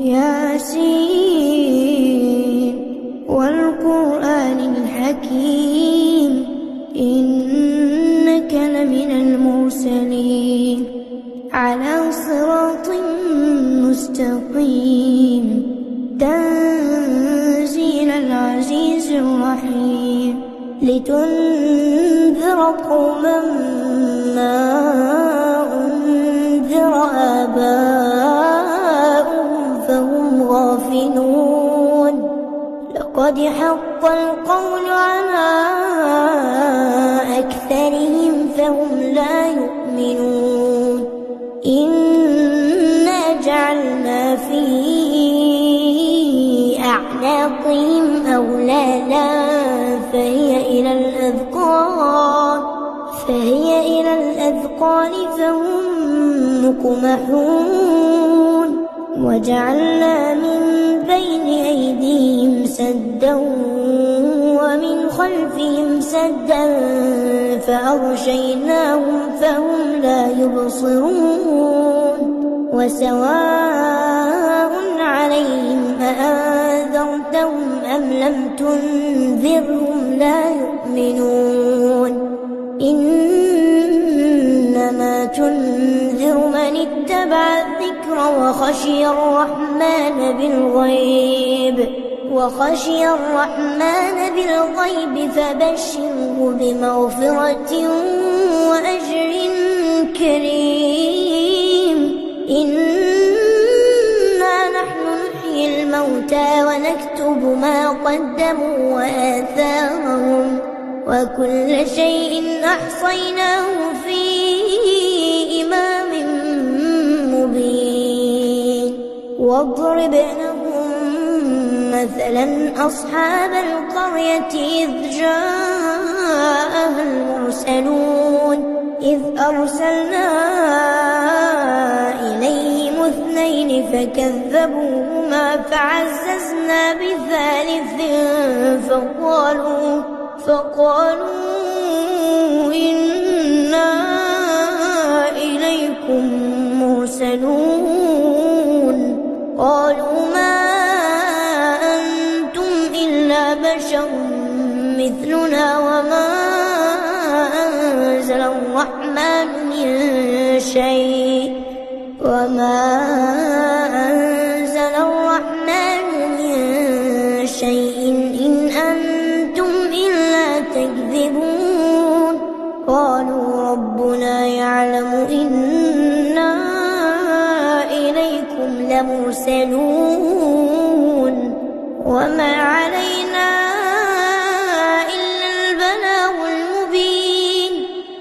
ياسين والقرآن الحكيم إنك لمن المرسلين على صراط مستقيم تنزيل العزيز الرحيم لتنذر قوما ما أنذر آباؤهم فهم غافلون لقد حق القول على أكثرهم فهم لا يؤمنون إنا جعلنا في أعناقهم أغلالا فهي إلى الأذقان فهم مقمحون وجعلنا من بين أيديهم سدا ومن خلفهم سدا فأغشيناهم فهم لا يبصرون وسواء عليهم أأنذرتهم أم لم تنذرهم لا يؤمنون إنما تنذر من اتبع الذكر وخشي الرحمن بالغيب فبشره بمغفرة وأجر كريم إنا نحن نحيي الموتى ونكتب ما قدموا وآثارهم وكل شيء أحصيناه في إمام مبين واضرب لهم مثلا أصحاب القرية إذ جاءها المرسلون إذ أرسلنا إليهم 2 فكذبوهما فعززنا بثالث فقالوا إنا إليكم مرسلون قالوا ما أنتم إلا بشر مثلنا وما أنزل الرحمن من شيء إن أنتم إلا تكذبون قالوا ربنا يعلم إنا إليكم لمرسلون وما علينا إلا البلاغ المبين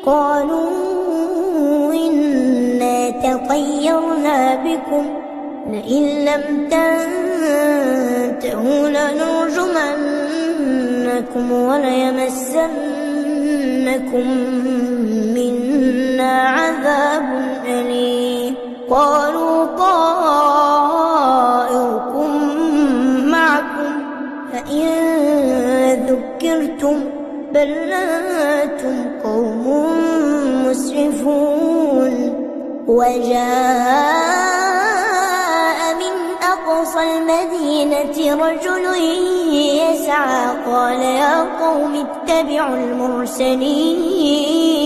قالوا إنا تطيرنا بكم لئن لم تنتهوا لنرجمنكم وليمسنكم منا عذاب أليم قالوا طائركم معكم فإن ذكرتم بل أنتم قوم مسرفون وجاء من أقصى المدينة رجل يسعى قال يا قوم اتبعوا المرسلين